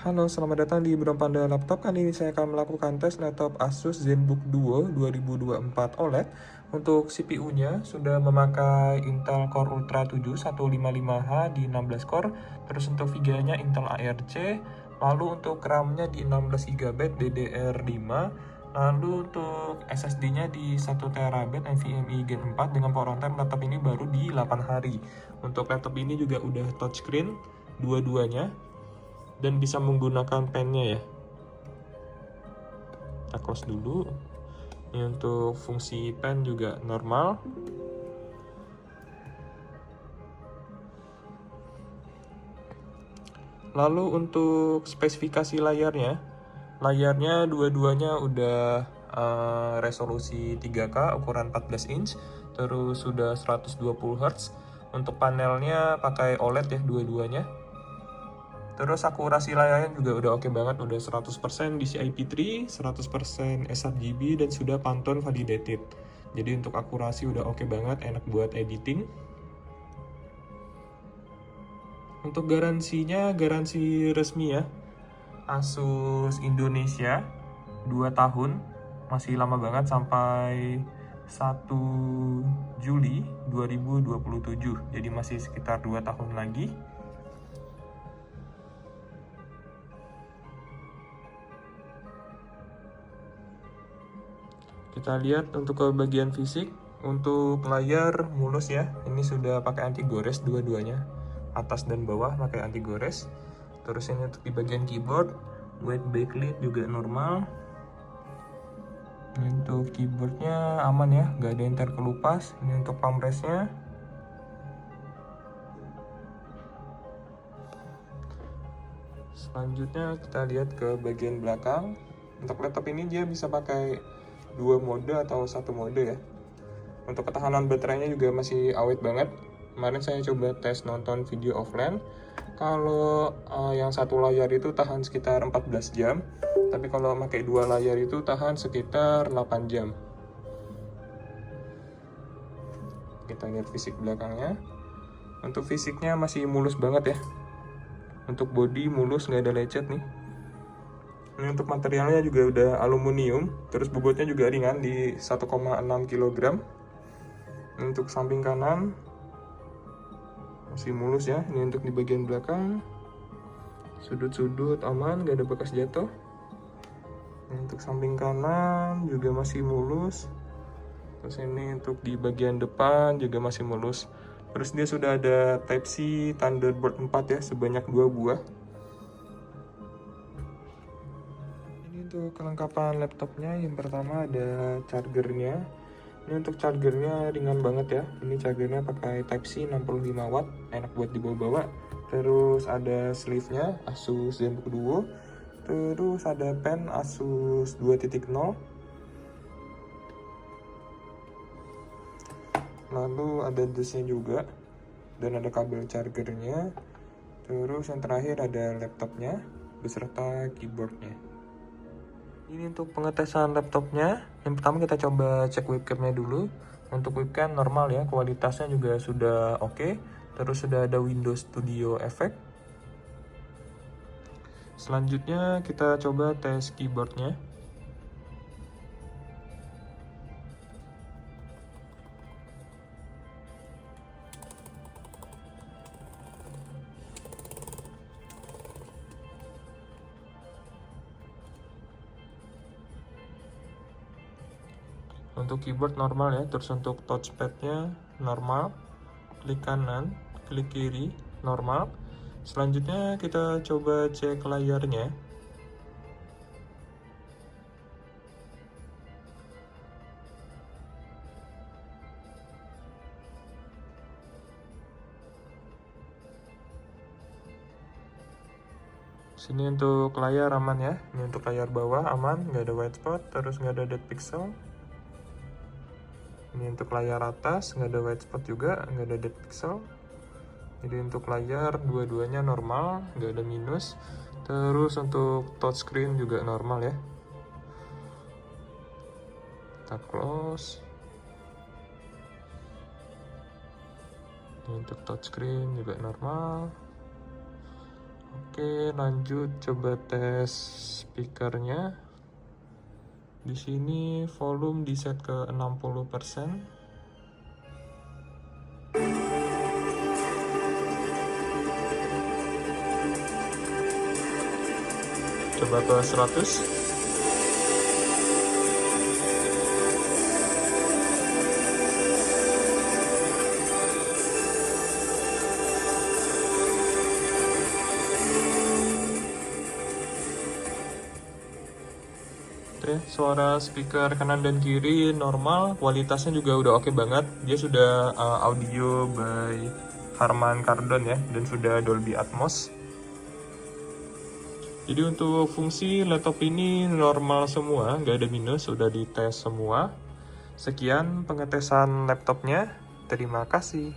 Halo, selamat datang di Bro Panda Laptop. Kali ini saya akan melakukan tes laptop Asus ZenBook Duo 2024 OLED. Untuk CPU-nya sudah memakai Intel Core Ultra 7 155H di 16 core. Terus untuk VGA-nya Intel ARC. Lalu untuk RAM-nya di 16GB DDR5. Lalu untuk SSD-nya di 1TB NVMe Gen 4 dengan power on time laptop ini baru di 8 hari. Untuk laptop ini juga udah touchscreen dua-duanya dan bisa menggunakan pennya ya. Kita close dulu. Ini untuk fungsi pen juga normal. Lalu untuk spesifikasi layarnya dua-duanya udah resolusi 3K ukuran 14 inch, terus sudah 120 Hz. Untuk panelnya pakai OLED ya dua-duanya. Terus akurasi layarnya juga udah oke banget, udah 100% DCI-P3, 100% sRGB, dan sudah Pantone validated. Jadi untuk akurasi udah oke banget, enak buat editing. Untuk garansinya, garansi resmi ya, Asus Indonesia 2 tahun, masih lama banget sampai 1 Juli 2027, jadi masih sekitar 2 tahun lagi. Kita lihat untuk ke bagian fisik, untuk layar mulus ya, ini sudah pakai anti gores dua-duanya, atas dan bawah pakai anti gores. Terus ini untuk di bagian keyboard, white backlit juga normal. Ini untuk keyboardnya aman ya, nggak ada yang terkelupas. Ini untuk palm rest-nya. Selanjutnya kita lihat ke bagian belakang. Untuk laptop ini dia bisa pakai 2 mode atau 1 mode ya. Untuk ketahanan baterainya juga masih awet banget. Kemarin saya coba tes nonton video offline. Kalau yang satu layar itu tahan sekitar 14 jam. Tapi kalau pakai 2 layar itu tahan sekitar 8 jam. Kita lihat fisik belakangnya. Untuk fisiknya masih mulus banget ya. Untuk body mulus, nggak ada lecet nih. Ini untuk materialnya juga udah aluminium, terus bobotnya juga ringan di 1,6 kg. Untuk samping kanan masih mulus ya. Ini untuk di bagian belakang, sudut-sudut aman, gak ada bekas jatuh. Ini untuk samping kanan juga masih mulus. Terus ini untuk di bagian depan juga masih mulus. Terus dia sudah ada Type-C Thunderbolt 4 ya, sebanyak 2 buah. Untuk kelengkapan laptopnya, yang pertama ada chargernya. Ini untuk chargernya ringan banget ya. Ini chargernya pakai Type-C 65 watt, enak buat dibawa-bawa. Terus ada sleeve-nya Asus ZenBook Duo. Terus ada pen Asus 2.0. Lalu ada dusnya juga, dan ada kabel chargernya. Terus yang terakhir ada laptopnya beserta keyboardnya. Ini untuk pengetesan laptopnya. Yang pertama kita coba cek webcamnya dulu. Untuk webcam normal ya, kualitasnya juga sudah oke. Terus sudah ada Windows Studio Effect. Selanjutnya kita coba tes keyboardnya. Untuk keyboard normal ya, terus untuk touchpadnya normal, klik kanan, klik kiri, normal. Selanjutnya kita coba cek layarnya. Sini untuk layar aman ya, ini untuk layar bawah aman, nggak ada white spot, terus nggak ada dead pixel. Ini untuk layar atas, nggak ada white spot juga, nggak ada dead pixel. Jadi untuk layar dua-duanya normal, nggak ada minus. Terus untuk touchscreen juga normal ya. Kita close. Ini untuk touchscreen juga normal. Oke, lanjut coba tes speakernya. Di sini volume di set ke 60%. Coba ke 100. Oke, suara speaker kanan dan kiri normal, kualitasnya juga udah oke banget. Dia sudah audio by Harman Kardon ya, dan sudah Dolby Atmos. Jadi untuk fungsi laptop ini normal semua, nggak ada minus, sudah dites semua. Sekian pengetesan laptopnya, terima kasih.